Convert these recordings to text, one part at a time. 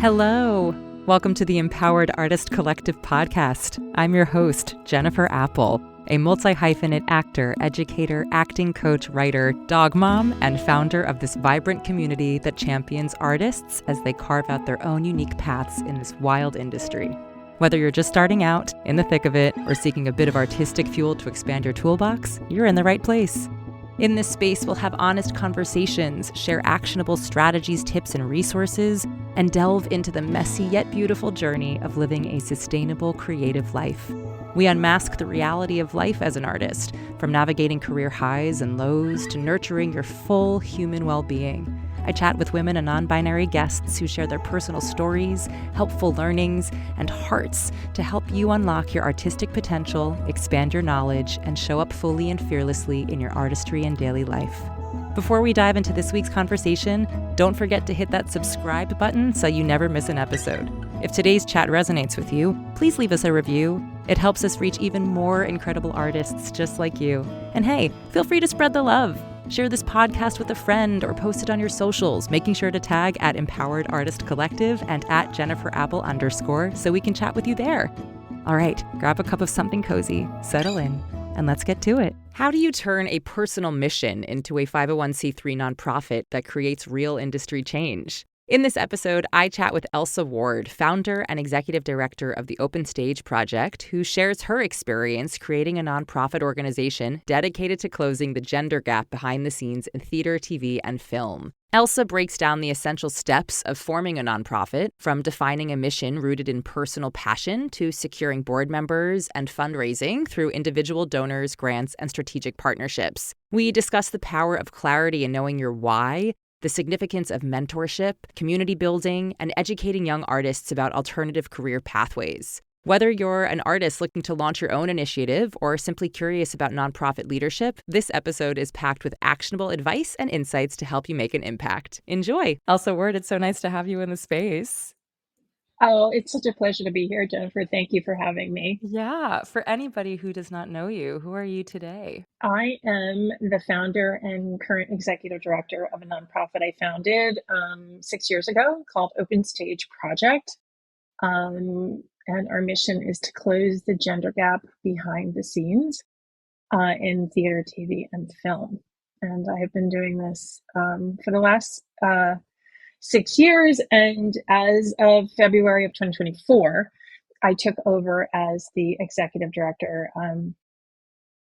Hello. Welcome to the Empowered Artist Collective podcast. I'm your host, Jennifer Apple, a multi-hyphenate actor, educator, acting coach, writer, dog mom, and founder of this vibrant community that champions artists as they carve out their own unique paths in this wild industry. Whether you're just starting out, in the thick of it, or seeking a bit of artistic fuel to expand your toolbox, you're in the right place. In this space, we'll have honest conversations, share actionable strategies, tips, and resources, and delve into the messy yet beautiful journey of living a sustainable, creative life. We unmask the reality of life as an artist, from navigating career highs and lows to nurturing your full human well-being. I chat with women and non-binary guests who share their personal stories, helpful learnings, and hearts to help you unlock your artistic potential, expand your knowledge, and show up fully and fearlessly in your artistry and daily life. Before we dive into this week's conversation, don't forget to hit that subscribe button so you never miss an episode. If today's chat resonates with you, please leave us a review. It helps us reach even more incredible artists just like you. And hey, feel free to spread the love. Share this podcast with a friend or post it on your socials, making sure to tag at Empowered Artist Collective and at @JenniferApple_ so we can chat with you there. All right, grab a cup of something cozy, settle in, and let's get to it. How do you turn a personal mission into a 501c3 nonprofit that creates real industry change? In this episode, I chat with Elsa Ward, founder and executive director of the Open Stage Project, who shares her experience creating a nonprofit organization dedicated to closing the gender gap behind the scenes in theater, TV, and film. Elsa breaks down the essential steps of forming a nonprofit, from defining a mission rooted in personal passion to securing board members and fundraising through individual donors, grants, and strategic partnerships. We discuss the power of clarity in knowing your why, the significance of mentorship, community building, and educating young artists about alternative career pathways. Whether you're an artist looking to launch your own initiative or simply curious about nonprofit leadership, this episode is packed with actionable advice and insights to help you make an impact. Enjoy! Elsa Ward, it's so nice to have you in the space. Oh, it's such a pleasure to be here, Jennifer. Thank you for having me. Yeah, for anybody who does not know you, who are you today? I am the founder and current executive director of a nonprofit I founded 6 years ago called Open Stage Project. And our mission is to close the gender gap behind the scenes in theater, TV, and film. And I have been doing this for the last 6 years. And as of February of 2024, I took over as the executive director. I've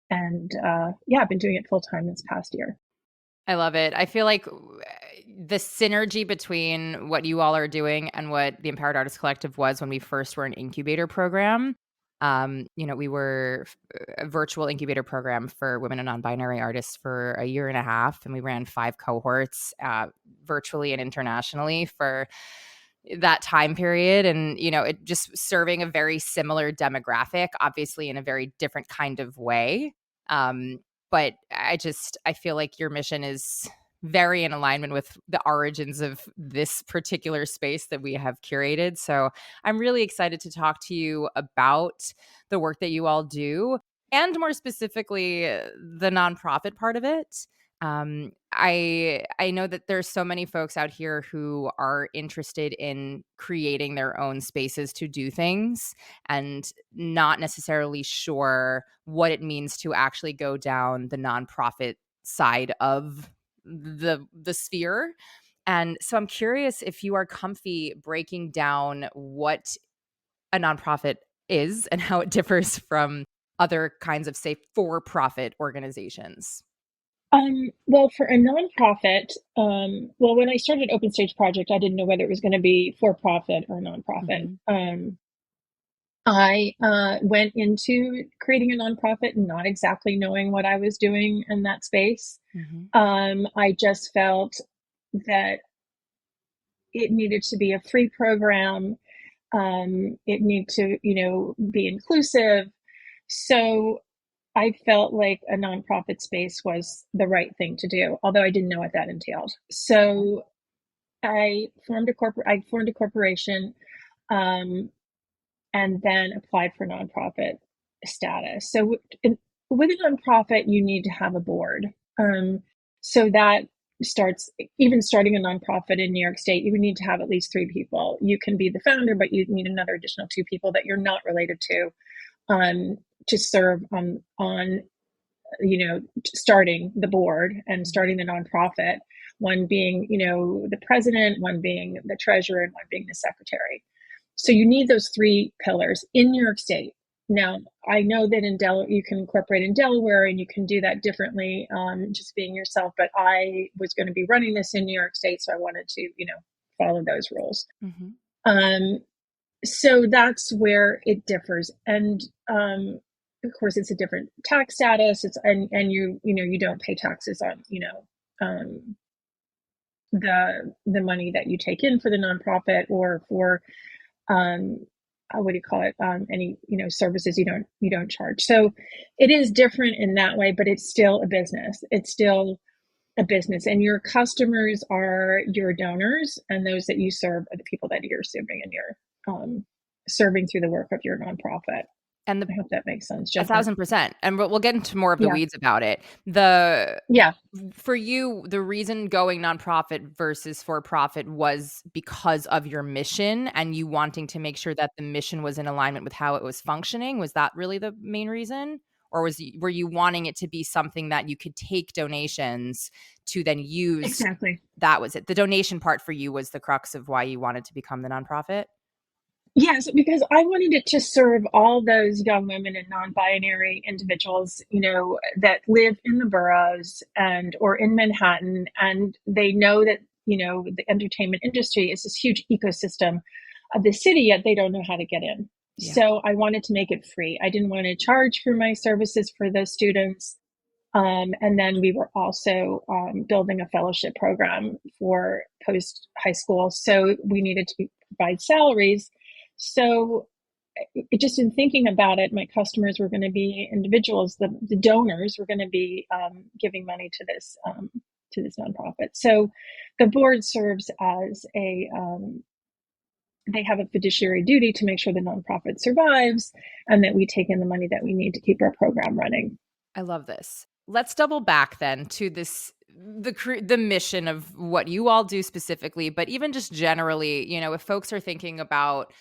been doing it full time this past year. I love it. I feel like the synergy between what you all are doing and what the Empowered Artist Collective was when we first were an incubator program. We were a virtual incubator program for women and non-binary artists for a year and a half, and we ran 5 cohorts virtually and internationally for that time period. And, it just serving a very similar demographic, obviously in a very different kind of way. But I feel like your mission is very in alignment with the origins of this particular space that we have curated. So I'm really excited to talk to you about the work that you all do, and more specifically, the nonprofit part of it. I know that there's so many folks out here who are interested in creating their own spaces to do things and not necessarily sure what it means to actually go down the nonprofit side of the sphere. And so I'm curious if you are comfy breaking down what a nonprofit is and how it differs from other kinds of, say, for-profit organizations. Well, for a nonprofit, when I started Open Stage Project, I didn't know whether it was going to be for profit or nonprofit. Mm-hmm. I went into creating a nonprofit not exactly knowing what I was doing in that space. Mm-hmm. I just felt that it needed to be a free program. It needed to, be inclusive. So I felt like a nonprofit space was the right thing to do, although I didn't know what that entailed. So I formed a corporation, and then applied for nonprofit status. So with a nonprofit, you need to have a board. So that starting a nonprofit in New York State, you would need to have at least 3 people. You can be the founder, but you need another additional 2 people that you're not related to serve on starting the board and starting the nonprofit. One being, the president, one being the treasurer, and one being the secretary. So you need those 3 pillars in New York State. Now, I know that in Delaware, you can incorporate in Delaware and you can do that differently, just being yourself. But I was going to be running this in New York State, so I wanted to, follow those rules. Mm-hmm. So that's where it differs. And of course, it's a different tax status. And you don't pay taxes on, the money that you take in for the nonprofit or for what do you call it? Any services you don't charge. So it is different in that way, but it's still a business. It's still a business, and your customers are your donors, and those that you serve are the people that you're serving, and you're serving through the work of your nonprofit. And I hope that makes sense, Jennifer. 1,000%. And we'll get into more of the Yeah. weeds about it. For you, the reason going nonprofit versus for profit was because of your mission and you wanting to make sure that the mission was in alignment with how it was functioning. Was that really the main reason? Or were you wanting it to be something that you could take donations to then use? Exactly. That was it. The donation part for you was the crux of why you wanted to become the nonprofit? Yes, because I wanted it to serve all those young women and non-binary individuals, that live in the boroughs or in Manhattan, and they know that, the entertainment industry is this huge ecosystem of the city, yet they don't know how to get in. Yeah. So I wanted to make it free. I didn't want to charge for my services for those students. And then we were also building a fellowship program for post-high school. So we needed to provide salaries. So just in thinking about it, my customers were going to be individuals. The donors were going to be giving money to this nonprofit. So the board serves as they have a fiduciary duty to make sure the nonprofit survives and that we take in the money that we need to keep our program running. I love this. Let's double back then to the mission of what you all do specifically, but even just generally, if folks are thinking about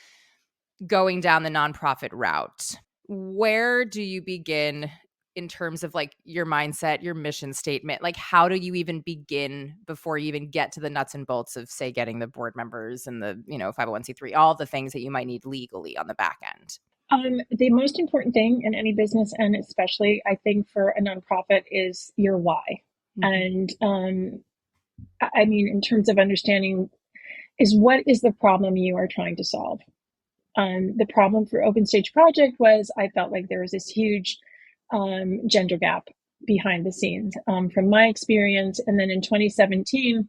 going down the nonprofit route, where do you begin in terms of like your mindset, your mission statement? Like, how do you even begin before you even get to the nuts and bolts of, say, getting the board members and the, 501c3, all the things that you might need legally on the back end? The most important thing in any business, and especially I think for a nonprofit, is your why. Mm-hmm. And I mean, in terms of understanding, is what is the problem you are trying to solve? The problem for Open Stage Project was I felt like there was this huge gender gap behind the scenes from my experience. And then in 2017,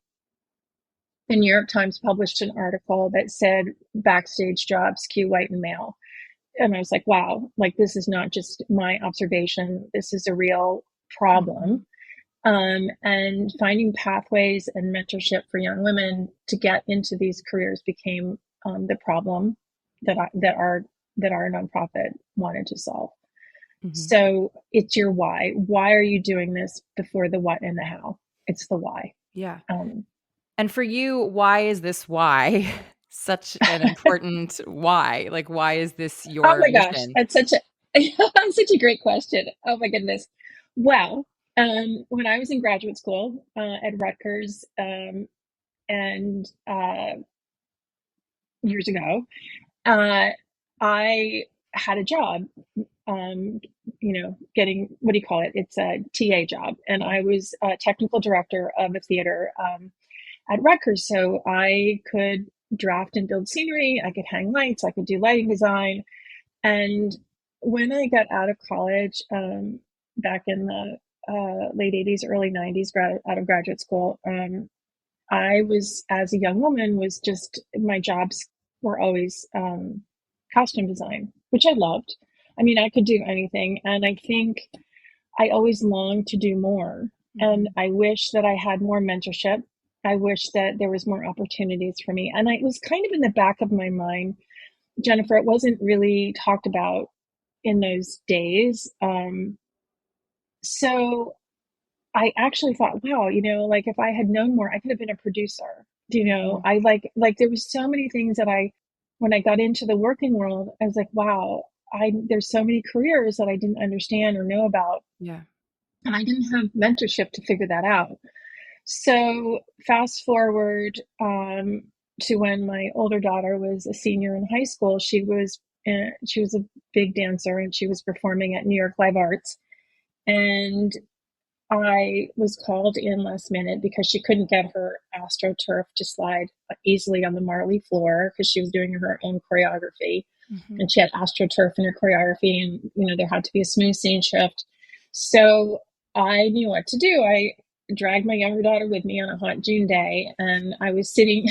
the New York Times published an article that said backstage jobs skew white and male. And I was like, wow, like this is not just my observation. This is a real problem. And finding pathways and mentorship for young women to get into these careers became the problem that our nonprofit wanted to solve. Mm-hmm. So it's your why. Why are you doing this before the what and the how? It's the why. Yeah. And for you, why is this why such an important why? Like, why is this your mission? Gosh, that's such a great question. Oh my goodness. Well, when I was in graduate school at Rutgers and years ago, I had a job, getting, what do you call it? It's a TA job. And I was a technical director of a theater at Rutgers. So I could draft and build scenery. I could hang lights. I could do lighting design. And when I got out of college, back in the late 80s, early 90s, out of graduate school, I was, as a young woman, my jobs were always costume design, which I loved. I mean, I could do anything. And I think I always longed to do more. Mm-hmm. And I wish that I had more mentorship. I wish that there was more opportunities for me. And it was kind of in the back of my mind, Jennifer. It wasn't really talked about in those days. So I actually thought, wow, like if I had known more, I could have been a producer. Mhm. I there was so many things that when I got into the working world, I was like, wow, there's so many careers that I didn't understand or know about, Yeah. and I didn't have mentorship to figure that out. So fast forward to when my older daughter was a senior in high school. She was a big dancer, and she was performing at New York Live Arts, and I was called in last minute because she couldn't get her AstroTurf to slide easily on the Marley floor because she was doing her own choreography, Mhm. and she had AstroTurf in her choreography, and there had to be a smooth scene shift. So I knew what to do. I dragged my younger daughter with me on a hot June day, and I was sitting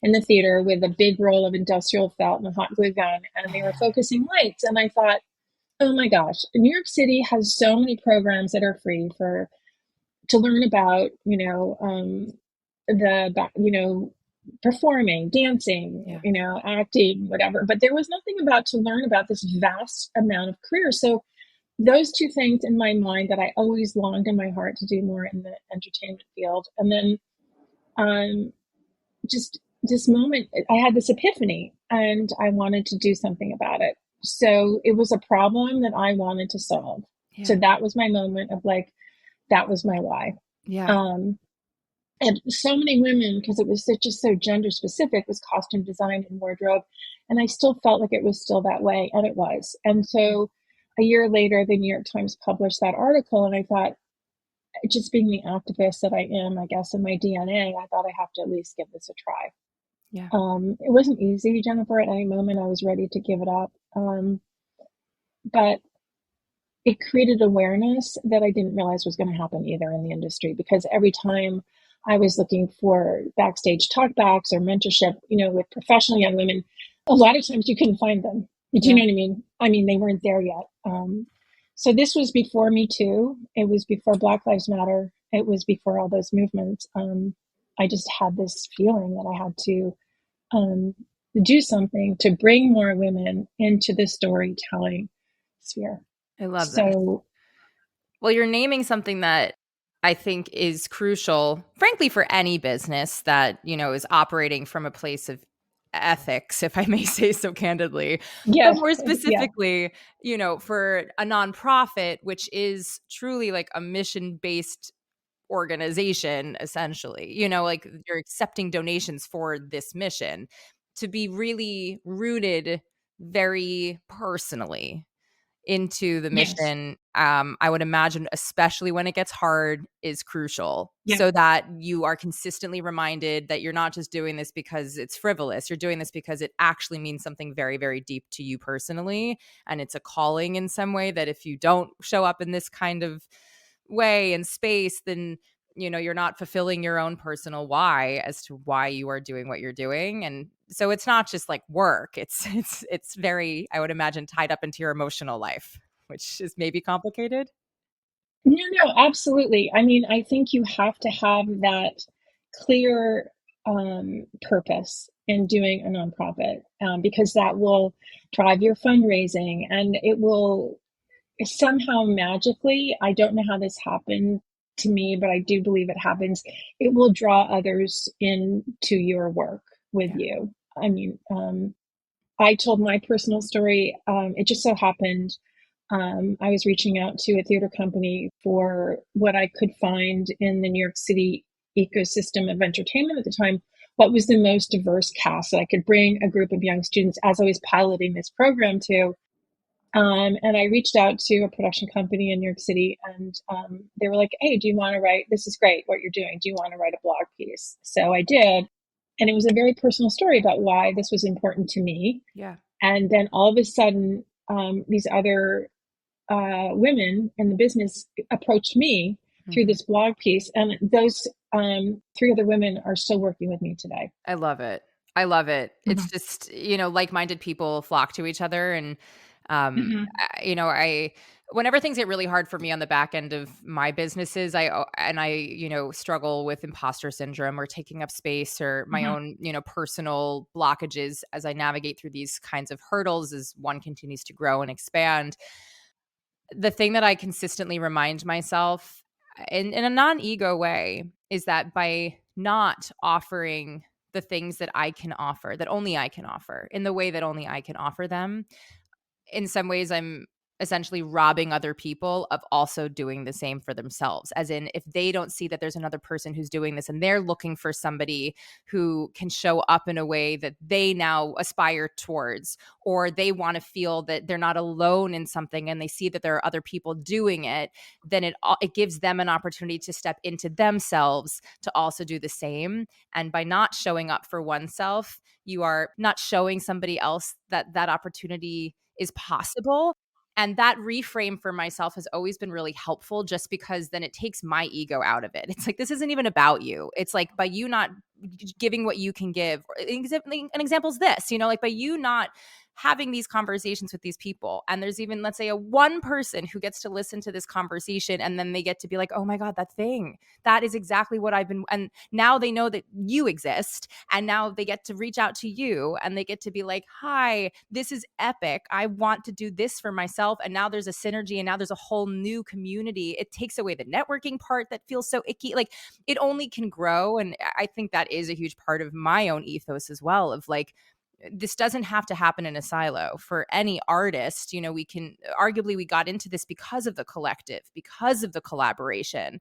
in the theater with a big roll of industrial felt and a hot glue gun, and they were focusing lights, and I thought, oh my gosh, New York City has so many programs that are free for to learn about, performing, dancing, Yeah. acting, whatever. But there was nothing about to learn about this vast amount of careers. So those two things in my mind that I always longed in my heart to do more in the entertainment field. And then um, just this moment, I had this epiphany and I wanted to do something about it. So it was a problem that I wanted to solve. So Yeah. that was my moment of like, that was my why. Yeah. Um, and so many women, because it was just so gender specific, was costume design and wardrobe. And I still felt like it was still that way, and it was. And so a year later, the New York Times published that article, and I thought, just being the activist that I am, I guess, in my DNA, I thought I have to at least give this a try. Yeah. It wasn't easy, Jennifer. At any moment, I was ready to give it up. But it created awareness that I didn't realize was going to happen either in the industry, because every time I was looking for backstage talkbacks or mentorship, with professional young women, a lot of times you couldn't find them. Do you Yeah. know what I mean? I mean, they weren't there yet. So this was before Me Too. It was before Black Lives Matter. It was before all those movements. I just had this feeling that I had to um, do something to bring more women into the storytelling sphere. I love this. So Well, you're naming something that I think is crucial, frankly, for any business that, is operating from a place of ethics, if I may say so candidly. But yeah, more yeah, specifically, for a nonprofit, which is truly like a mission-based organization, essentially, like you're accepting donations for this mission to be really rooted very personally into the yes, mission, I would imagine, especially when it gets hard, is crucial yeah, so that you are consistently reminded that you're not just doing this because it's frivolous. You're doing this because it actually means something very, very deep to you personally. And it's a calling in some way that if you don't show up in this kind of way and space, then you're not fulfilling your own personal why as to why you are doing what you're doing. And so it's not just like work, it's very, I would imagine, tied up into your emotional life, which is maybe complicated. no, no, absolutely. I mean, I think you have to have that clear purpose in doing a nonprofit, because that will drive your fundraising, and it will somehow magically, I don't know how this happened to me, but I do believe it happens. It will draw others into your work with Yeah. you. I mean, I told my personal story. It just so happened I was reaching out to a theater company for what I could find in the New York City ecosystem of entertainment at the time. What was the most diverse cast that I could bring a group of young students as I was piloting this program to? And I reached out to a production company in New York City, and they were like, "Hey, do you want to write? This is great what you're doing. Do you want to write a blog piece?" So I did, and it was a very personal story about why this was important to me. Yeah. And then all of a sudden, these other women in the business approached me through Mhm. this blog piece, and those three other women are still working with me today. I love it. I love it. It's Mhm. just, like-minded people flock to each other. And, um, Mhm. I whenever things get really hard for me on the back end of my businesses, I struggle with imposter syndrome or taking up space or my Mhm. own, personal blockages as I navigate through these kinds of hurdles as one continues to grow and expand. The thing that I consistently remind myself in a non-ego way, is that by not offering the things that I can offer, that only I can offer, in the way that only I can offer them, in some ways I'm essentially robbing other people of also doing the same for themselves. As in, if they don't see that there's another person who's doing this and they're looking for somebody who can show up in a way that they now aspire towards, or they want to feel that they're not alone in something and they see that there are other people doing it, then it gives them an opportunity to step into themselves to also do the same. And by not showing up for oneself, you are not showing somebody else that that opportunity is possible. And that reframe for myself has always been really helpful, just because then it takes my ego out of it. It's like, this isn't even about you. It's like, by you not giving what you can give, an example is this, like by you not having these conversations with these people, and there's even, let's say, a one person who gets to listen to this conversation, and then they get to be like, oh my God, that is exactly what I've been, and now they know that you exist, and now they get to reach out to you and they get to be like, hi, this is epic, I want to do this for myself. And now there's a synergy, and now there's a whole new community. It takes away the networking part that feels so icky. Like, it only can grow. And I think that is a huge part of my own ethos as well, of like, this doesn't have to happen in a silo for any artist. We can arguably, we got into this because of the collective, because of the collaboration.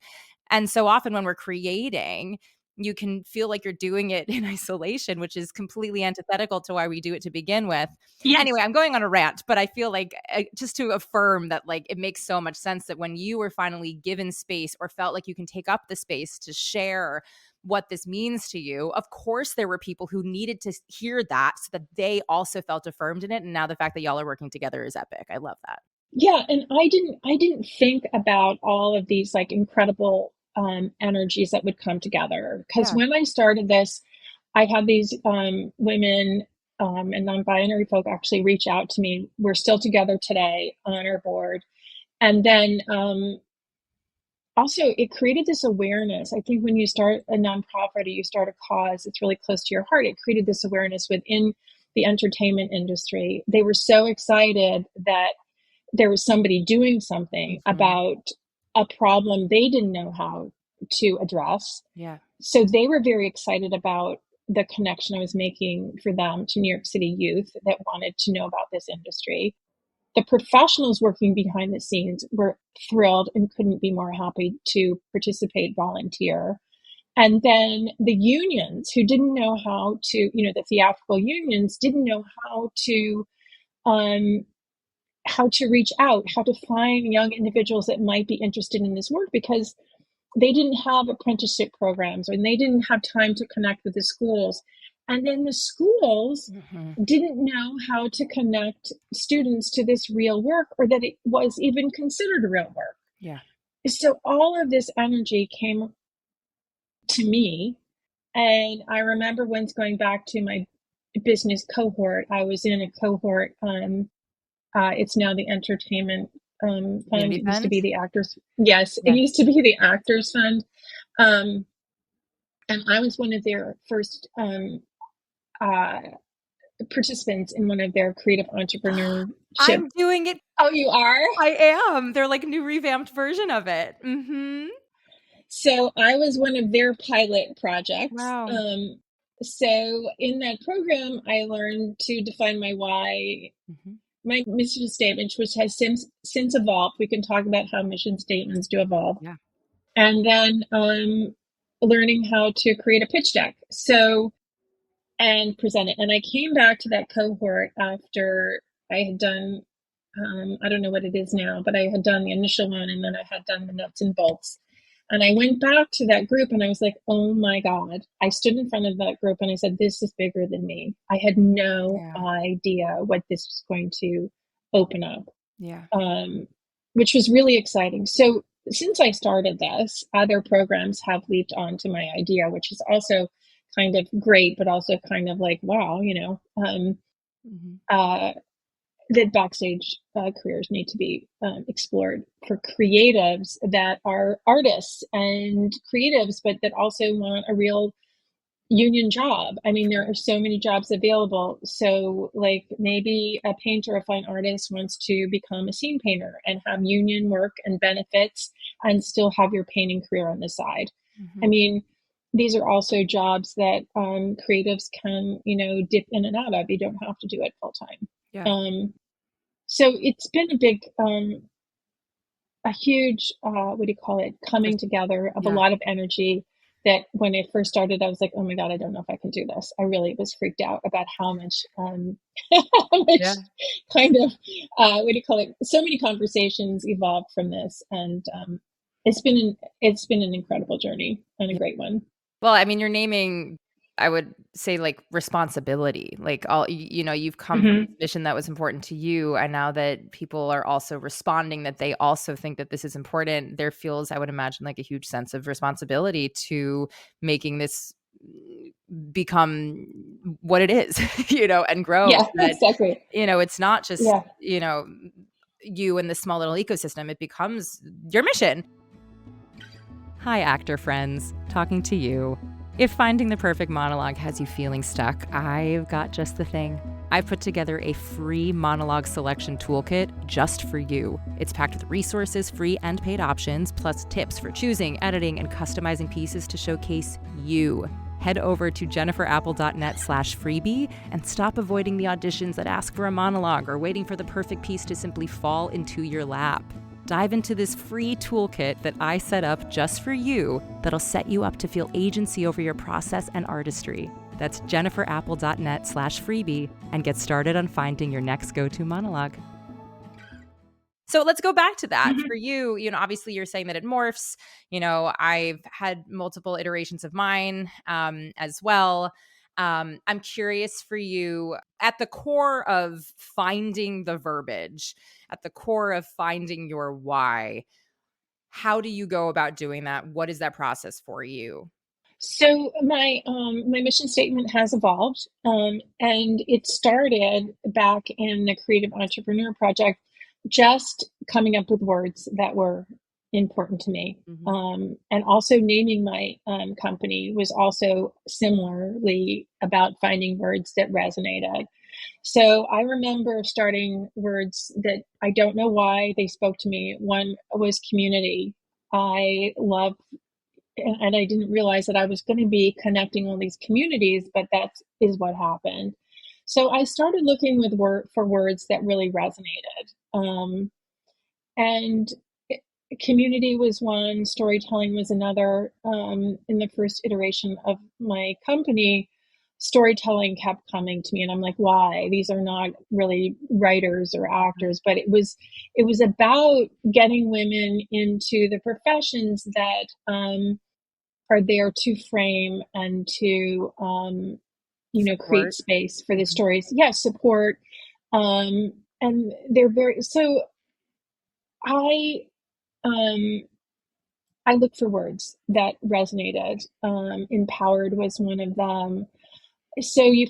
And so often when we're creating, you can feel like you're doing it in isolation, which is completely antithetical to why we do it to begin with. Yes. Anyway, I'm going on a rant, but I feel like, just to affirm that, like, it makes so much sense that when you were finally given space, or felt like you can take up the space to share what this means to you, of course there were people who needed to hear that so that they also felt affirmed in it. And now the fact that y'all are working together is epic. I love that. Yeah, and I didn't think about all of these like incredible energies that would come together, because Yeah. when I started this, I had these women and non-binary folk actually reach out to me. We're still together today on our board, and then also it created this awareness. I think when you start a nonprofit or you start a cause, it's really close to your heart. It created this awareness within the entertainment industry. They were so excited that there was somebody doing something Mm-hmm. about a problem they didn't know how to address. Yeah. So they were very excited about the connection I was making for them to New York City youth that wanted to know about this industry. The professionals working behind the scenes were thrilled and couldn't be more happy to participate, volunteer. And then the unions who didn't know how to, the theatrical unions didn't know um, how to reach out, how to find young individuals that might be interested in this work, because they didn't have apprenticeship programs, and they didn't have time to connect with the schools. And then the schools Mm-hmm. didn't know how to connect students to this real work, or that it was even considered real work. Yeah. So all of this energy came to me. And I remember once going back to my business cohort, I was in a cohort. It's now the entertainment fund. Community It used to fund. be the actors. Yes, it Yeah. used to be the actors fund. Um, and I was one of their first uh, participants in one of their creative entrepreneurship. I'm doing it. Oh, you are? I am. They're like a new revamped version of it. Mm-hmm. So I was one of their pilot projects. Wow. So in that program, I learned to define my why, Mm-hmm. my mission statement, which has since evolved. We can talk about how mission statements do evolve. Yeah. And then learning how to create a pitch deck. So, and present it. And I came back to that cohort after I had done, I don't know what it is now, but I had done the initial one, and then I had done the nuts and bolts. And I went back to that group and I was like, oh my God. I stood in front of that group and I said, this is bigger than me. I had no Yeah. idea what this was going to open up, Yeah. which was really exciting. So since I started this, other programs have leaped onto my idea, which is also kind of great, but also kind of like, wow, Mm-hmm. that backstage careers need to be explored for creatives that are artists and creatives, but that also want a real union job. I mean, there are so many jobs available. So, like, maybe a painter, a fine artist wants to become a scene painter and have union work and benefits and still have your painting career on the side. I Mm-hmm. mean, these are also jobs that creatives can, dip in and out of. You don't have to do it full time. Yeah. So it's been a huge, what do you call it, coming together of a Yeah. lot of energy that when I first started, I was like, oh my God, I don't know if I can do this. I really was freaked out about how much, how much Yeah. kind of, what do you call it? So many conversations evolved from this. And it's been an incredible journey and a great one. Well, I mean, you're naming, I would say, like, responsibility. Like, you've come from this Hmm. mission that was important to you, and now that people are also responding that they also think that this is important, there feels, I would imagine, like a huge sense of responsibility to making this become what it is, and grow so Yeah, that, exactly. it's not just, Yeah. you and this small little ecosystem, it becomes your mission. Hi, actor friends, talking to you. If finding the perfect monologue has you feeling stuck, I've got just the thing. I've put together a free monologue selection toolkit just for you. It's packed with resources, free and paid options, plus tips for choosing, editing, and customizing pieces to showcase you. Head over to jenniferapple.net/freebie and stop avoiding the auditions that ask for a monologue or waiting for the perfect piece to simply fall into your lap. Dive into this free toolkit that I set up just for you that'll set you up to feel agency over your process and artistry. That's jenniferapple.net/freebie and get started on finding your next go-to monologue. So let's go back to that. For Hmm. you, obviously you're saying that it morphs. I've had multiple iterations of mine as well. I'm curious for you, at the core of finding the verbiage, at the core of finding your why, how do you go about doing that? What is that process for you? So my mission statement has evolved, and it started back in the Creative Entrepreneur Project, just coming up with words that were important to me, Mhm. and also naming my company was also similarly about finding words that resonated. So I remember starting words that I don't know why they spoke to me. One was community. I love and I didn't realize that I was going to be connecting all these communities, but that is what happened. So I started looking for words that really resonated, and community was one, storytelling was another. In the first iteration of my company, storytelling kept coming to me, and I'm like, why? These are not really writers or Mhm. actors, but it was about getting women into the professions that are there to frame and to create Support. space for the Mhm. stories. Yes, support, and they're very so. I um, I look for words that resonated. Empowered was one of them. So you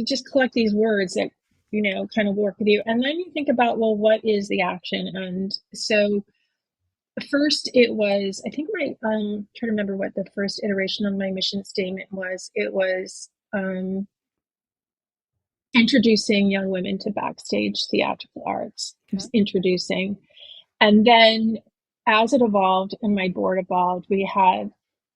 just collect these words that kind of work with you, and then you think about, well, what is the action? And so first it was, I think my trying to remember what the first iteration of my mission statement was. It was introducing young women to backstage theatrical arts. It Okay. was introducing. And then as it evolved and my board evolved, we had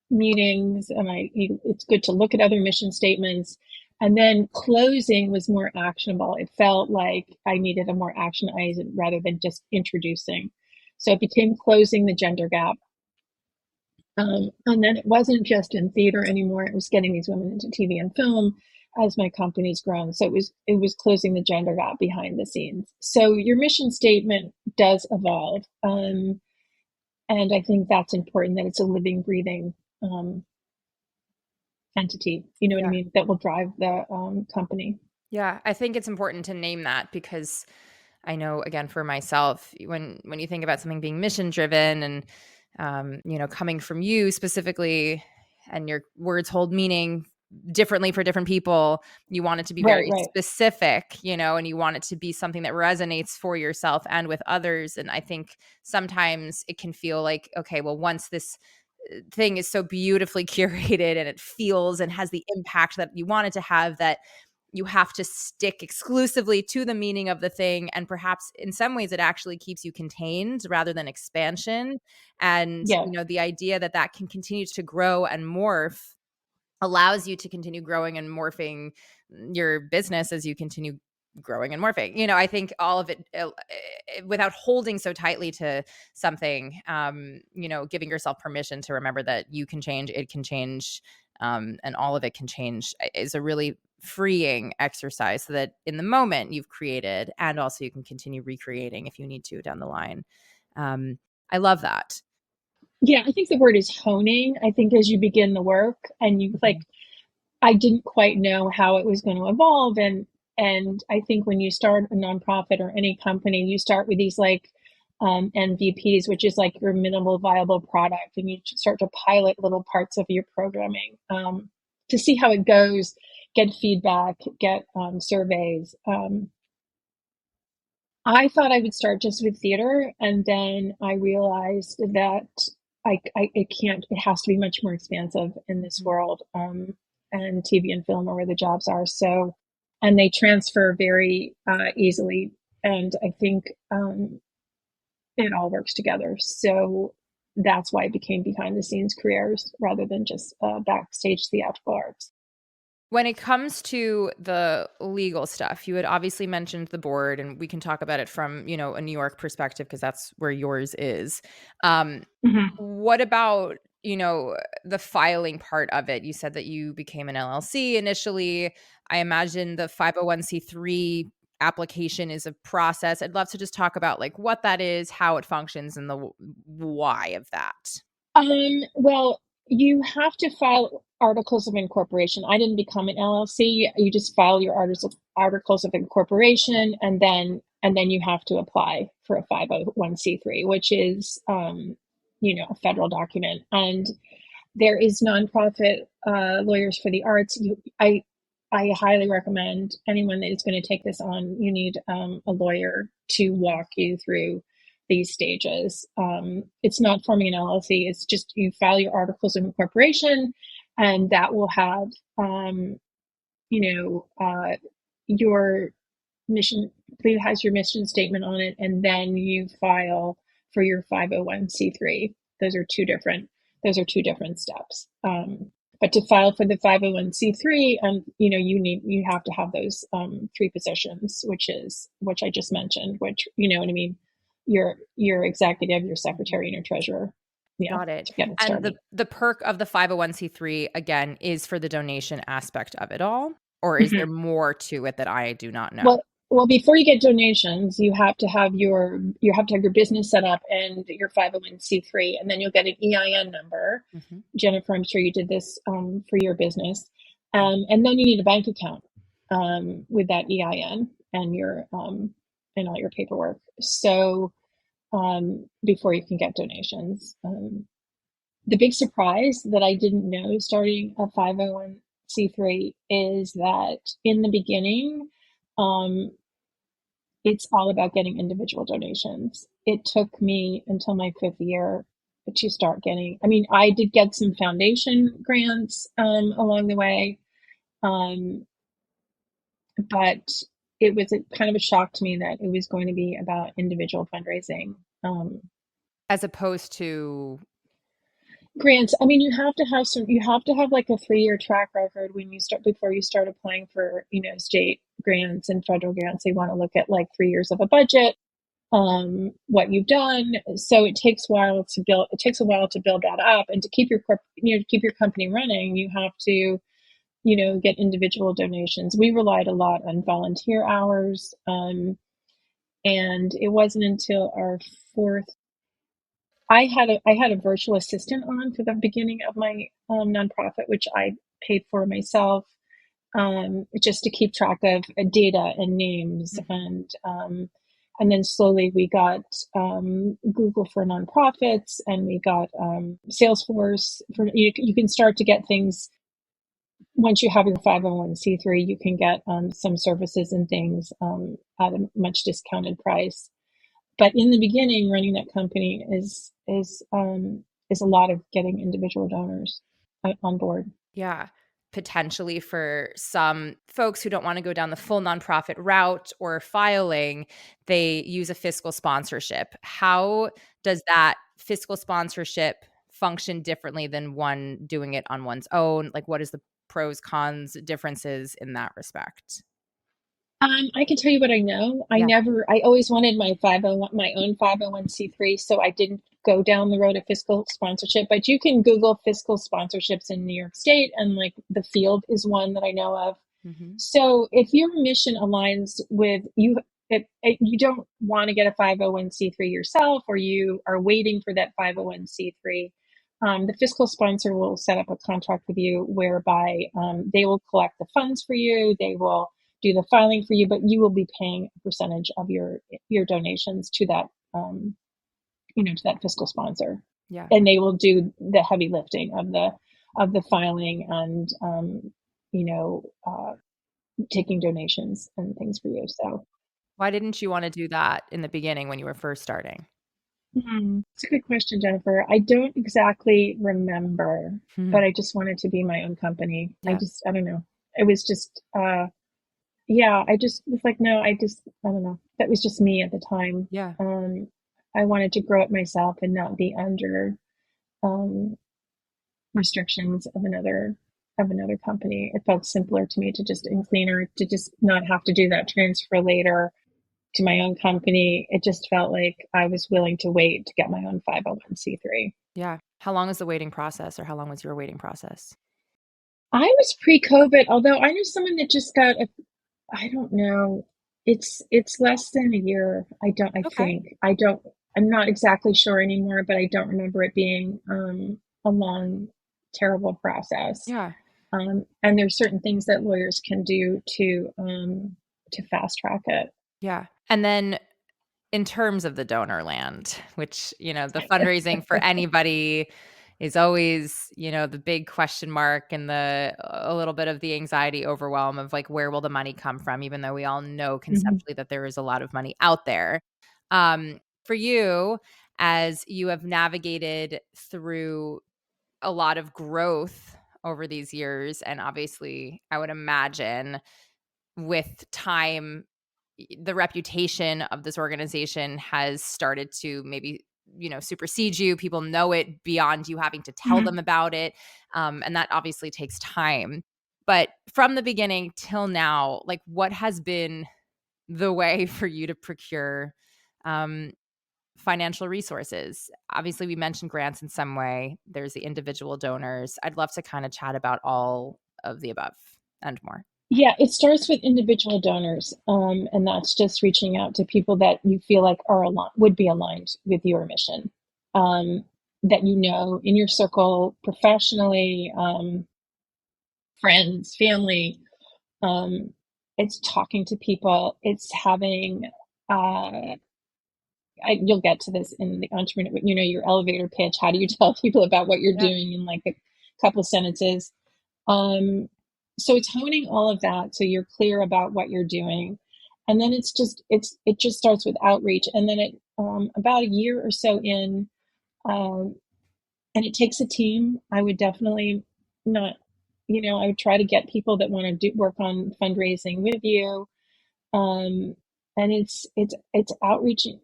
meetings, and it's good to look at other mission statements. And then closing was more actionable. It felt like I needed a more action item rather than just introducing. So it became closing the gender gap. And then it wasn't just in theater anymore. It was getting these women into TV and film as my company's grown. So it was closing the gender gap behind the scenes. So your mission statement does evolve, and I think that's important, that it's a living, breathing um, entity. You know what I Yeah. mean? That will drive the company. Yeah, I think it's important to name that because I know, again, for myself, when you think about something being mission driven and coming from you specifically, and your words hold meaning differently for different people, you want it to be Right, very right. specific, and you want it to be something that resonates for yourself and with others. And I think sometimes it can feel like, okay, well, once this thing is so beautifully curated and it feels and has the impact that you want it to have, that you have to stick exclusively to the meaning of the thing. And perhaps in some ways it actually keeps you contained rather than expansion. And, Yeah. you know, the idea that that can continue to grow and morph allows you to continue growing and morphing your business as you continue growing and morphing. You know, I think all of it, without holding so tightly to something, you know, giving yourself permission to remember that you can change, it can change, and all of it can change, is a really freeing exercise, so that in the moment you've created, and also you can continue recreating if you need to down the line. I love that. Yeah, I think the word is honing. I think as you begin the work and you like, I didn't quite know how it was going to evolve. And I think when you start a nonprofit or any company, you start with these like MVPs, which is like your minimal viable product, and you start to pilot little parts of your programming to see how it goes, get feedback, get surveys. I thought I would start just with theater, and then I realized that it can't, it has to be much more expansive in this world. And TV and film are where the jobs are. So, and they transfer very easily. And I think it all works together. So that's why it became behind the scenes careers rather than just backstage theatrical arts. When it comes to the legal stuff, you had obviously mentioned the board, and we can talk about it from, you know, a New York perspective because that's where yours is. Um, Mhm. what about, you know, the filing part of it? You said that you became an LLC initially. I imagine the 501c3 application is a process. I'd love to just talk about like what that is, how it functions, and the why of that. Well, you have to file articles of incorporation. I didn't become an LLC. You just file your articles of incorporation, and then you have to apply for a 501c3, which is you know, a federal document. And there is nonprofit lawyers for the arts. I highly recommend anyone that is going to take this on. You need a lawyer to walk you through these stages. It's not forming an LLC. It's just you file your articles of incorporation, and that will have you know your mission. It has your mission statement on it, and then you file for your 501c3. Those are two different. Those are two different steps. But to file for the 501c3, you know, you have to have those three positions, which I just mentioned. Which, you know what I mean. Your executive, your secretary, and your treasurer. Yeah, Got it. to get it And started. the perk of the 501c3 again is for the donation aspect of it all, or is there Mhm. more to it that I do not know? Well, before you get donations, you have to have your business set up and your 501c3, and then you'll get an EIN number. Mhm. Jennifer, I'm sure you did this for your business, and then you need a bank account with that EIN and your and all your paperwork. So before you can get donations, the big surprise that I didn't know starting a 501c3 is that in the beginning. Um, it's all about getting individual donations. It took me until my fifth year to start getting, I mean, I did get some foundation grants along the way, um, but it was a kind of a shock to me that it was going to be about individual fundraising. Um, As opposed to Grants, I mean, you have to have like a 3-year track record when you start, before you start applying for, you know, state grants and federal grants. They want to look at like 3 years of a budget, what you've done. So it takes a while to build that up, and to keep to keep your company running, you have to, you know, get individual donations. We relied a lot on volunteer hours. And it wasn't until our fourth, I had a virtual assistant on for the beginning of my nonprofit, which I paid for myself, just to keep track of data and names. And then slowly we got Google for nonprofits, and we got Salesforce. You can start to get things once you have your 501c3. You can get some services and things at a much discounted price. But in the beginning, running that company is is a lot of getting individual donors on board. Yeah. Potentially for some folks who don't want to go down the full nonprofit route or filing, they use a fiscal sponsorship. How does that fiscal sponsorship function differently than one doing it on one's own? Like, what is the pros, cons, differences in that respect? I can tell you what I know. Yeah. I always wanted my own 501c3, so I didn't go down the road of fiscal sponsorship. But you can Google fiscal sponsorships in New York State, and like the field is one that I know of. Mm-hmm. So if your mission aligns with you, if you don't want to get a 501c3 yourself, or you are waiting for that 501c3, the fiscal sponsor will set up a contract with you whereby they will collect the funds for you. They will do the filing for you, but you will be paying a percentage of your donations to that to that fiscal sponsor, Yeah. and they will do the heavy lifting of the filing and you know taking donations and things for you. So Why didn't you want to do that in the beginning when you were first starting? it's a good question, Jennifer. I don't exactly remember, Hmm. but I just wanted to be my own company. Yeah. I don't know. It was just yeah, I just was like, no, I don't know. That was just me at the time. Yeah. I wanted to grow it myself and not be under um, restrictions of another company. It felt simpler to me to just and cleaner to just not have to do that transfer later to my own company. It just felt like I was willing to wait to get my own 501c3. Yeah. How long is the waiting process, or how long was your waiting process? I was pre-COVID, although I knew someone that just got a I don't know. It's less than a year. I Okay. think. I'm not exactly sure anymore, but I don't remember it being a long, terrible process. Yeah. And there's certain things that lawyers can do to fast track it. Yeah. And then in terms of the donor land, which, the fundraising for anybody is always, the big question mark and a little bit of the anxiety overwhelm of like, where will the money come from? Even though we all know Mhm. conceptually that there is a lot of money out there. For you, as you have navigated through a lot of growth over these years, and obviously I would imagine with time the reputation of this organization has started to maybe supersede you. People know it beyond you having to tell Mhm. them about it, and that obviously takes time. But from the beginning till now, like, what has been the way for you to procure um, financial resources? Obviously we mentioned grants in some way. There's the individual donors. I'd love to kind of chat about all of the above and more. Yeah, it starts with individual donors, and that's just reaching out to people that you feel like would be aligned with your mission, um, that you know in your circle, professionally, friends, family. Um, it's talking to people. It's having. You'll get to this in the entrepreneur, but your elevator pitch. How do you tell people about what you're Yeah. doing in like a couple sentences? Um, so it's honing all of that so you're clear about what you're doing. And then it just starts with outreach. And then about a year or so in, um, and it takes a team. I would definitely not, I would try to get people that want to work on fundraising with you. Um, and it's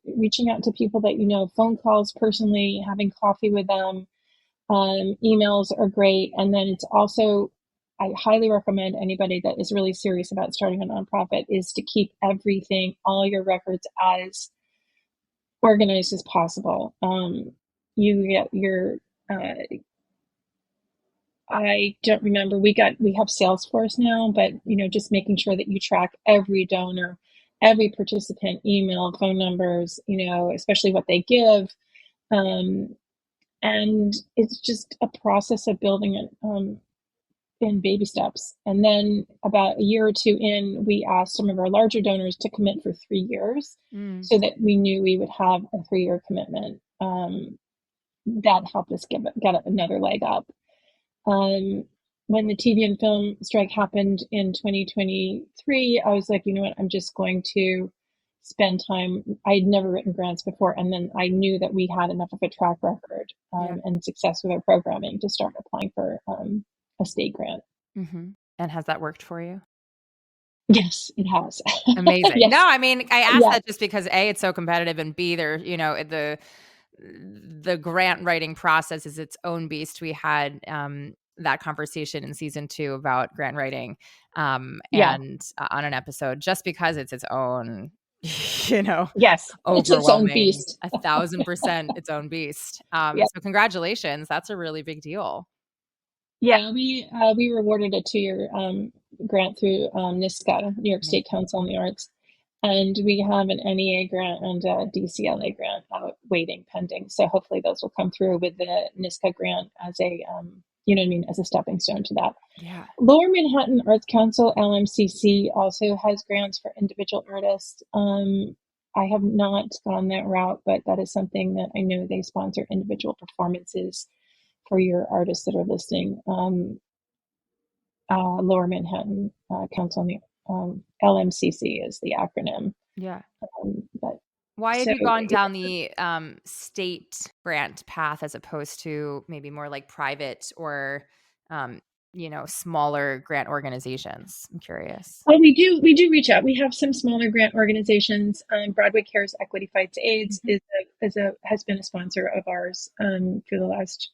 reaching out to people that phone calls personally, having coffee with them. Emails are great. And then it's also, I highly recommend anybody that is really serious about starting a nonprofit is to keep everything, all your records as organized as possible. You get your, I don't remember, we have Salesforce now, but just making sure that you track every donor, every participant, email, phone numbers, especially what they give. Um, and it's just a process of building it in baby steps. And then about a year or two in, we asked some of our larger donors to commit for 3 years Mm. so that we knew we would have a 3-year commitment. That helped us get another leg up. When the TV and film strike happened in 2023, I was like, you know what, I'm just going to spend time. I'd never written grants before, and then I knew that we had enough of a track record Yeah. and success with our programming to start applying for a state grant. Mm-hmm. And has that worked for you? Yes, it has. Amazing. No, Yes, I mean, I asked yeah, that just because A, it's so competitive, and B, there, the grant writing process is its own beast. We had that conversation in season 2 about grant writing, yeah, and on an episode, just because it's its own, you know, yes. It's its own overwhelming, beast. 1,000% its own beast. Yeah, So congratulations. That's a really big deal. yeah. We were awarded a 2-year grant through NISCA, New York State Amazing. Council on the Arts, and we have an NEA grant and a DCLA grant out waiting pending. So hopefully those will come through with the NISCA grant as a you know what I mean, as a stepping stone to that. Yeah. Lower Manhattan Arts Council, LMCC, also has grants for individual artists. I have not gone that route, but that is something that I know they sponsor individual performances for your artists that are listening. Lower Manhattan Council on the LMCC is the acronym. Yeah. But Why have so you gone down the state grant path as opposed to maybe more like private or, um, smaller grant organizations? I'm curious. well, we do reach out. We have some smaller grant organizations. Broadway Cares Equity Fights AIDS Mhm. has been a sponsor of ours for the last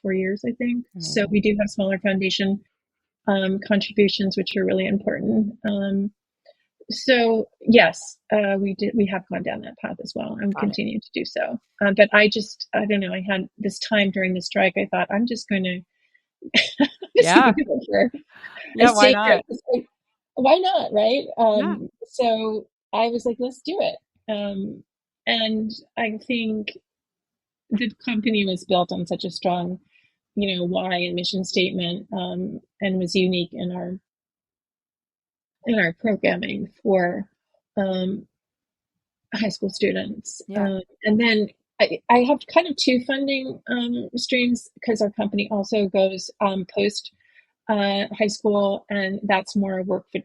4 years, I think. So Amazing. we do have smaller foundation contributions, which are really important. So yes, we have gone down that path as well, and Got it. continue to do so. But I don't know. I had this time during the strike. I thought I'm just going to Yeah. go for a Yeah. Why state not? grant. Like, why not, right? Yeah. So I was like, let's do it. And I think the company was built on such a strong, why and mission statement, and was unique in our programming for um, high school students. Yeah. And then I have kind of two funding streams because our company also goes post high school, and that's more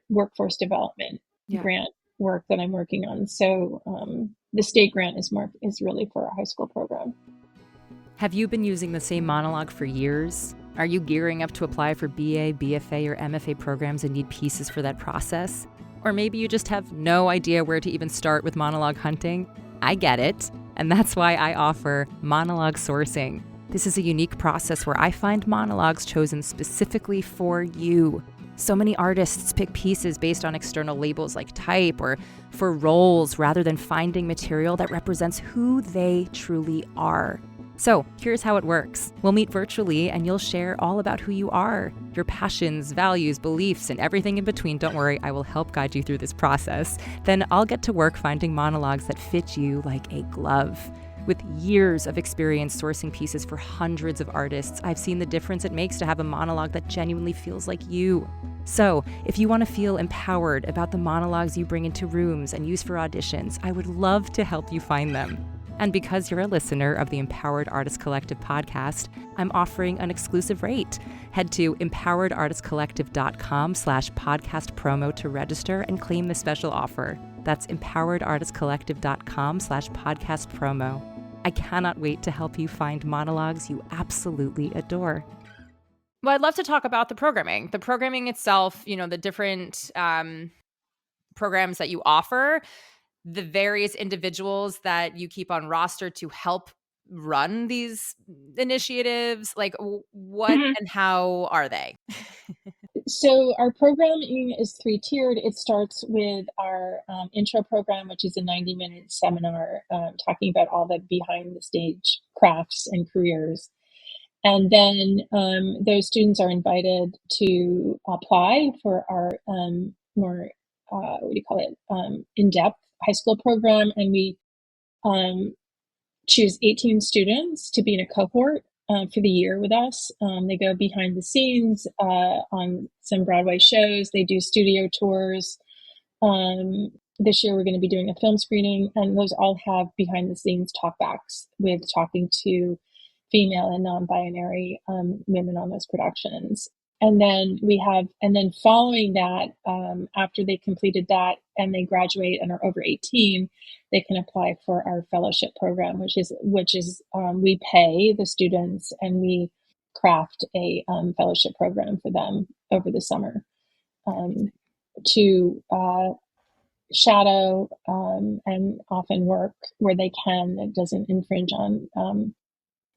workforce development Yeah. grant work that I'm working on. So the state grant is really for a high school program. Have you been using the same monologue for years? Are you gearing up to apply for BA, BFA, or MFA programs and need pieces for that process? Or maybe you just have no idea where to even start with monologue hunting? I get it, and that's why I offer monologue sourcing. This is a unique process where I find monologues chosen specifically for you. So many artists pick pieces based on external labels like type or for roles rather than finding material that represents who they truly are. So here's how it works. We'll meet virtually and you'll share all about who you are, your passions, values, beliefs, and everything in between. Don't worry, I will help guide you through this process. Then I'll get to work finding monologues that fit you like a glove. With years of experience sourcing pieces for hundreds of artists, I've seen the difference it makes to have a monologue that genuinely feels like you. So, if you want to feel empowered about the monologues you bring into rooms and use for auditions, I would love to help you find them. And because you're a listener of the Empowered Artist Collective podcast, I'm offering an exclusive rate. Head to empoweredartistcollective.com/podcast promo to register and claim the special offer. That's empoweredartistcollective.com/podcast promo. I cannot wait to help you find monologues you absolutely adore. Well, I'd love to talk about the programming. The programming itself, the different programs that you offer, the various individuals that you keep on roster to help run these initiatives. Like, what Mhm. and how are they? So our programming is three-tiered. It starts with our intro program, which is a 90-minute seminar talking about all the behind-the-stage crafts and careers. And then those students are invited to apply for our more, what do you call it, in-depth high school program. And we choose 18 students to be in a cohort for the year with us. They go behind the scenes on some Broadway shows. They do studio tours. This year we're going to be doing a film screening, and those all have behind the scenes talkbacks with talking to female and non-binary women on those productions. and then following that, after they completed that and they graduate and are over 18, they can apply for our fellowship program, which is we pay the students and we craft a fellowship program for them over the summer, to shadow, and often work where they can that doesn't infringe on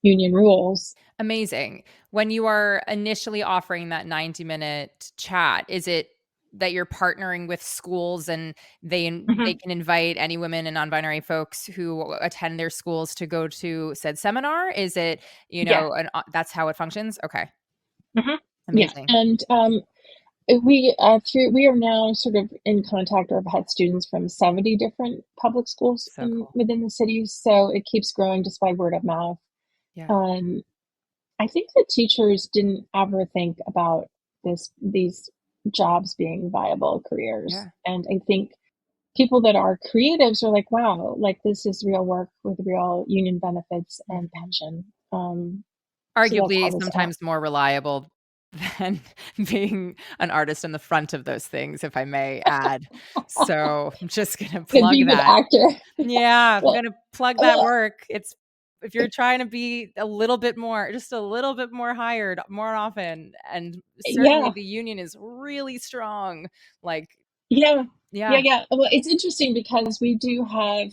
union rules. Amazing. When you are initially offering that 90-minute chat, is it that you're partnering with schools and they Mhm. can invite any women and non-binary folks who attend their schools to go to said seminar? Is it, Yeah. that's how it functions? Okay. Mhm. Yeah. Amazing. And we are now sort of in contact or have had students from 70 different public schools So cool. within the city. So it keeps growing just by word of mouth. Yeah. Um, I think that teachers didn't ever think about these jobs being viable careers. Yeah. And I think people that are creatives are like, wow, like this is real work with real union benefits and Mhm. pension. So that's how Arguably this sometimes more reliable than being an artist in the front of those things, if I may add. So I'm just gonna could plug be an that. actor. Yeah, I'm well, gonna plug that well, work. It's if you're trying to be a little bit more, just a little bit more hired more often, and certainly yeah, the union is really strong. Like, yeah, yeah. yeah. Well, it's interesting because we do have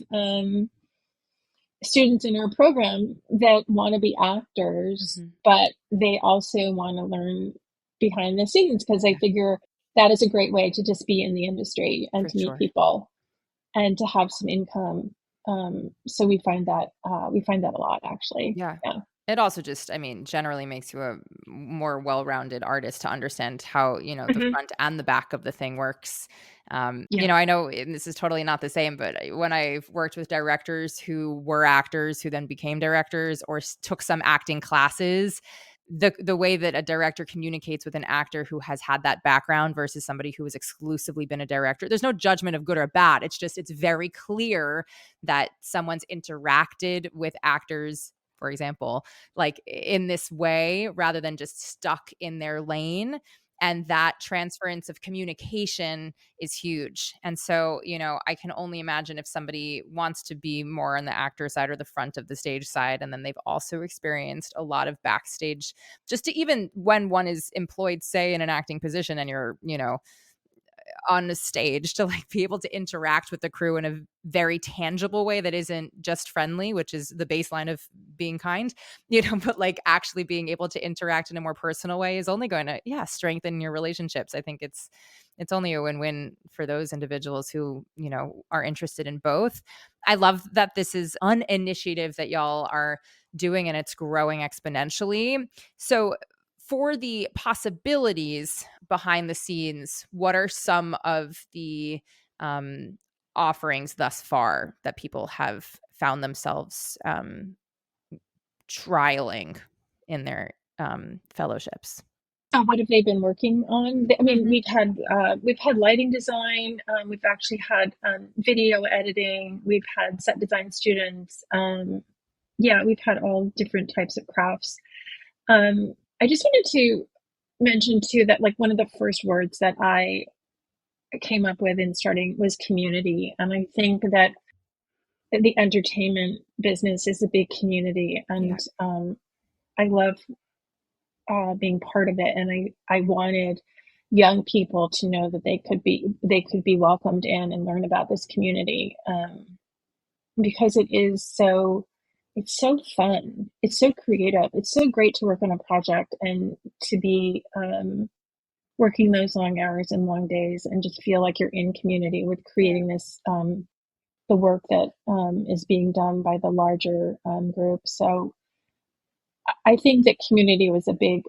students in our program that want to be actors, Mhm. but they also want to learn behind the scenes because they Yeah, figure that is a great way to just be in the industry and for to meet sure. people and to have some income. So we find that a lot actually. Yeah. Yeah. It also just, I mean, generally makes you a more well-rounded artist to understand how, the Hmm. front and the back of the thing works. Yeah. I know and this is totally not the same, but when I've worked with directors who were actors who then became directors or took some acting classes, the way that a director communicates with an actor who has had that background versus somebody who has exclusively been a director, there's no judgment of good or bad. It's just, it's very clear that someone's interacted with actors, for example, like in this way rather than just stuck in their lane. And that transference of communication is huge. And so, I can only imagine if somebody wants to be more on the actor side or the front of the stage side, and then they've also experienced a lot of backstage, just to even when one is employed, say, in an acting position and you're, on the stage to like be able to interact with the crew in a very tangible way that isn't just friendly, which is the baseline of being kind, but like actually being able to interact in a more personal way is only going to, yeah, strengthen your relationships. I think it's only a win-win for those individuals who, are interested in both. I love that this is an initiative that y'all are doing and it's growing exponentially. So for the possibilities behind the scenes, what are some of the um, offerings thus far that people have found themselves trialing in their fellowships? What have they been working on? I mean, Mhm. we've had lighting design. We've actually had video editing. We've had set design students. Yeah, we've had all different types of crafts. I just wanted to mention too that like one of the first words that I came up with in starting was community, and I think that the entertainment business is a big community, Yeah. and I love being part of it. And I wanted young people to know that they could be welcomed in and learn about this community, because it's so fun, it's so creative, it's so great to work on a project and to be working those long hours and long days and just feel like you're in community with Yeah. creating this the work that is being done by the larger group. So I think that community was a big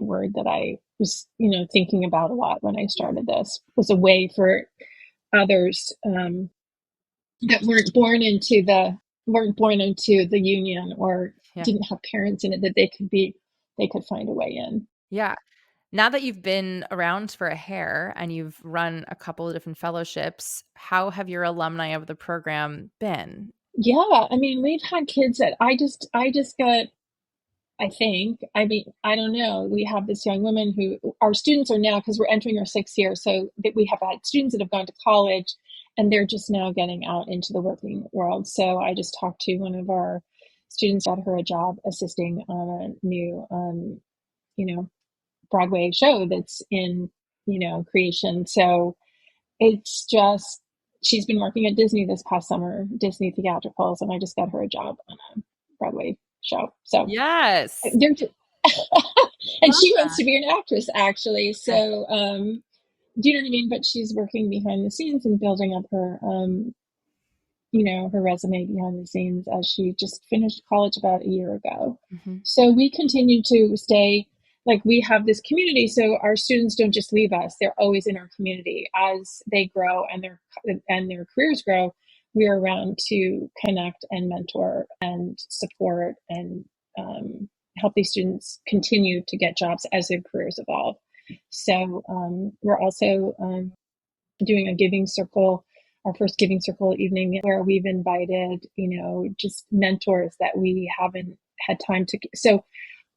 word that I was, thinking about a lot when I started this. Was a way for others that weren't born into the union or Yeah. didn't have parents in it that they could find a way in. Yeah. Now that you've been around for a hair and you've run a couple of different fellowships, how have your alumni of the program been? Yeah, I mean, we've had kids that I just got I think. I mean, I don't know. We have this young woman who our students are now, because we're entering our 6th year, so that we have had students that have gone to college and they're just now getting out into the working world. So I just talked to one of our students, got her a job assisting on a new, you know, Broadway show that's in, creation. So it's just, she's been working at Disney this past summer, Disney theatricals, and I just got her a job on a Broadway show. So Yes. they're just, and Love she wants that. to be an actress actually. Okay. So, do you know what I mean? But she's working behind the scenes and building up her, her resume behind the scenes as she just finished college about a year ago. Mhm. So we continue to stay, like, we have this community, so our students don't just leave us, they're always in our community as they grow and their careers grow. We're around to connect and mentor and support and help these students continue to get jobs as their careers evolve. So we're also doing a giving circle, our first giving circle evening, where we've invited, just mentors that we haven't had time to. So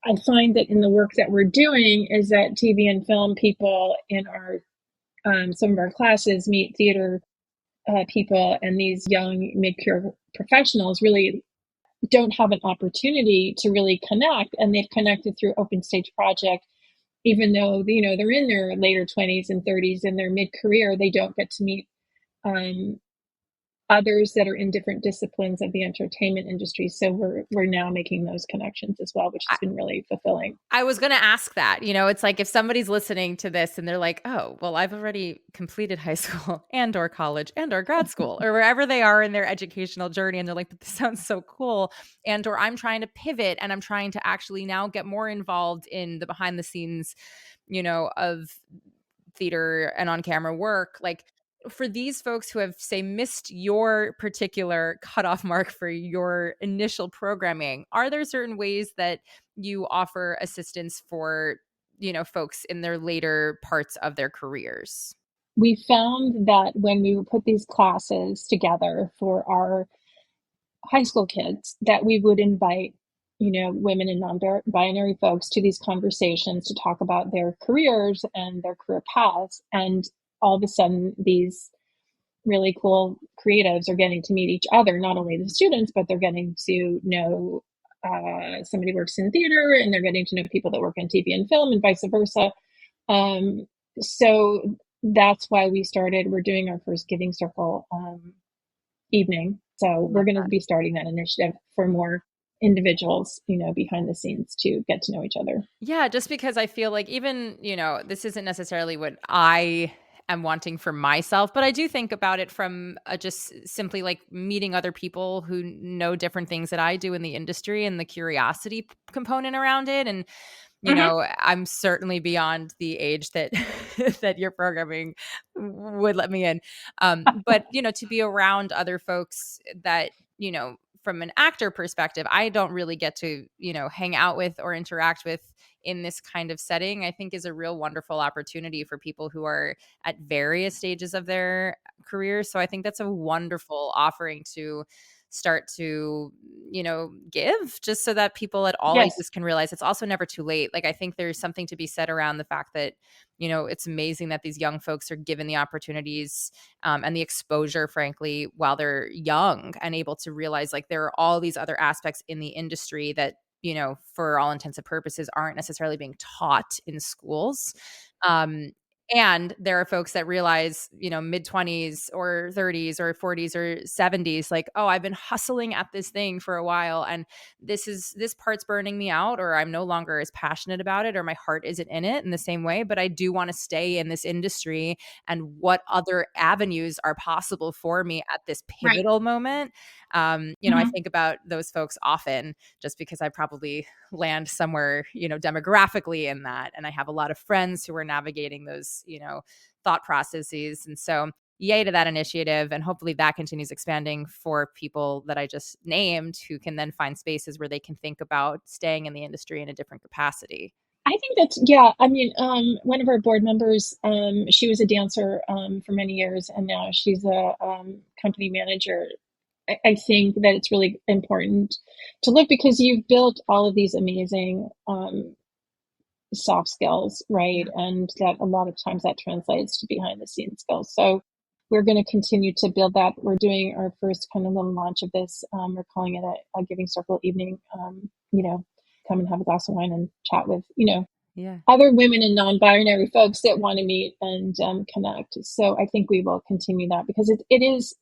I find that in the work that we're doing is that TV and film people in our some of our classes meet theater people, and these young mid-career professionals really don't have an opportunity to really connect, and they've connected through Open Stage Project. Even though they're in their later 20s and 30s in their mid-career, they don't get to meet um, others that are in different disciplines of the entertainment industry. So we're now making those connections as well, which has been really fulfilling. I was going to ask that. It's like if somebody's listening to this and they're like, "Oh, well, I've already completed high school and or college and or grad school or wherever they are in their educational journey," and they're like, "But this sounds so cool." And or I'm trying to pivot and I'm trying to actually now get more involved in the behind the scenes, of theater and on camera work. Like, for these folks who have, say, missed your particular cutoff mark for your initial programming, are there certain ways that you offer assistance for, folks in their later parts of their careers? We found that when we would put these classes together for our high school kids, that we would invite, women and non-binary folks to these conversations to talk about their careers and their career paths. And all of a sudden, these really cool creatives are getting to meet each other, not only the students, but they're getting to know somebody works in theater, and they're getting to know people that work in TV and film, and vice versa. Um, so that's why we're doing our first Giving Circle evening. So we're Love going to that. be starting that initiative for more individuals, behind the scenes to get to know each other. Yeah, just because I feel like even, this isn't necessarily what I am wanting for myself, but I do think about it from just simply like meeting other people who know different things that I do in the industry and the curiosity component around it. And Mm-hmm. I'm certainly beyond the age that that your programming would let me in. But to be around other folks that, from an actor perspective, I don't really get to, hang out with or interact with in this kind of setting, I think is a real wonderful opportunity for people who are at various stages of their careers. So I think that's a wonderful offering to start to, give, just so that people at all Yes. ages can realize it's also never too late. Like, I think there's something to be said around the fact that, it's amazing that these young folks are given the opportunities and the exposure, frankly, while they're young and able to realize like there are all these other aspects in the industry that, for all intents and purposes, aren't necessarily being taught in schools. Um, and there are folks that realize, mid 20s or 30s or 40s or 70s, like, oh, I've been hustling at this thing for a while and this part's burning me out, or I'm no longer as passionate about it, or my heart isn't in it in the same way, but I do want to stay in this industry. And what other avenues are possible for me at this Right. pivotal moment? I Mm-hmm. think about those folks often just because I probably land somewhere, demographically in that. And I have a lot of friends who are navigating those, thought processes. And so, yay to that initiative. And hopefully that continues expanding for people that I just named who can then find spaces where they can think about staying in the industry in a different capacity. I think that's, yeah. I mean, one of our board members, she was a dancer for many years, and now she's a company manager I think that it's really important to look, because you've built all of these amazing soft skills, right? Yeah. And that a lot of times that translates to behind the scenes skills. So we're going to continue to build that. We're doing our first kind of little launch of this. We're calling it a Giving Circle evening. Come and have a glass of wine and chat with, Yeah. other women and non-binary folks that want to meet and connect. So I think we will continue that, because it is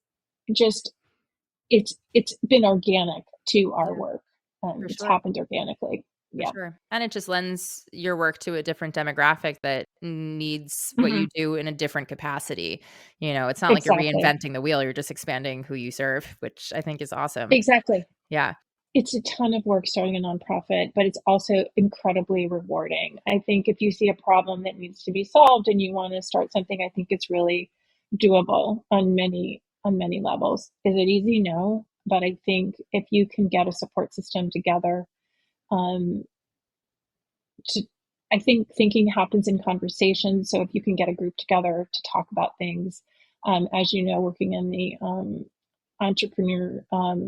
just, it's been organic to our Yeah. work. For It's sure. happened organically. For Yeah. sure. And it just lends your work to a different demographic that needs what you Hmm. do in a different capacity. It's not like you're Exactly. reinventing the wheel, you're just expanding who you serve, which I think is awesome. Exactly. Yeah. It's a ton of work starting a nonprofit, but it's also incredibly rewarding. I think if you see a problem that needs to be solved and you want to start something, I think it's really doable on many levels. Is it easy? No. But I think if you can get a support system together, um, to I think thinking happens in conversation. So if you can get a group together to talk about things, as you know, working in the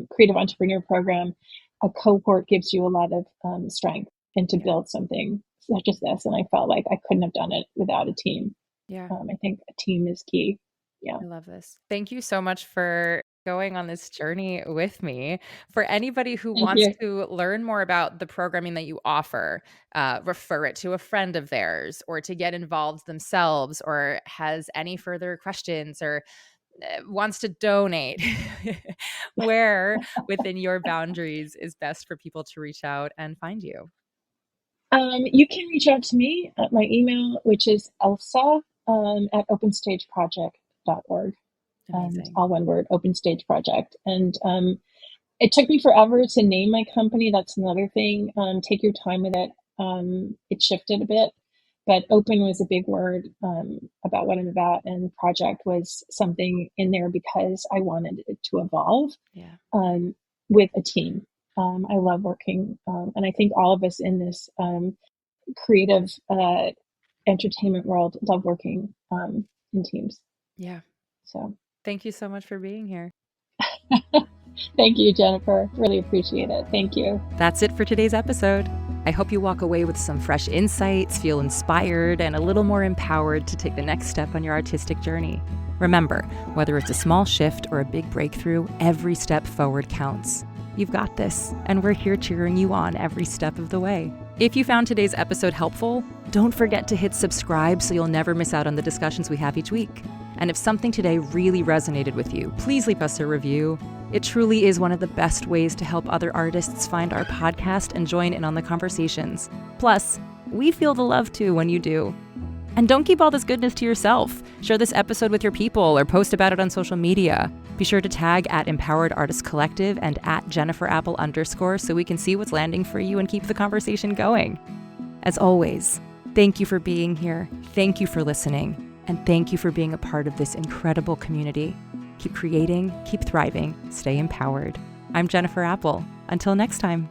creative entrepreneur program, a cohort gives you a lot of strength and to Yeah. build something such as this. And I felt like I couldn't have done it without a team. Yeah. I think a team is key. Yeah. I love this. Thank you so much for going on this journey with me. For anybody who Thank wants you. to learn more about the programming that you offer, refer it to a friend of theirs, or to get involved themselves, or has any further questions, or wants to donate, where within your boundaries is best for people to reach out and find you? You can reach out to me at my email, which is Elsa at openstageproject.org. And Amazing. all one word, Open Stage Project. And it took me forever to name my company. That's another thing. Take your time with it. It shifted a bit, but open was a big word about what I'm about, and project was something in there because I wanted it to evolve Yeah. um, with a team. I love working, and I think all of us in this creative entertainment world love working in teams. Yeah. So Thank you so much for being here. thank you, Jennifer. Really appreciate it. Thank you. That's it for today's episode. I hope you walk away with some fresh insights, feel inspired, and a little more empowered to take the next step on your artistic journey. Remember, whether it's a small shift or a big breakthrough, every step forward counts. You've got this, and we're here cheering you on every step of the way. If you found today's episode helpful, don't forget to hit subscribe so you'll never miss out on the discussions we have each week. And if something today really resonated with you, please leave us a review. It truly is one of the best ways to help other artists find our podcast and join in on the conversations. Plus, we feel the love too when you do. And don't keep all this goodness to yourself. Share this episode with your people or post about it on social media. Be sure to tag at Empowered Artist Collective and at @JenniferApple_ so we can see what's landing for you and keep the conversation going. As always, thank you for being here. Thank you for listening. And thank you for being a part of this incredible community. Keep creating, keep thriving, stay empowered. I'm Jennifer Apple. Until next time.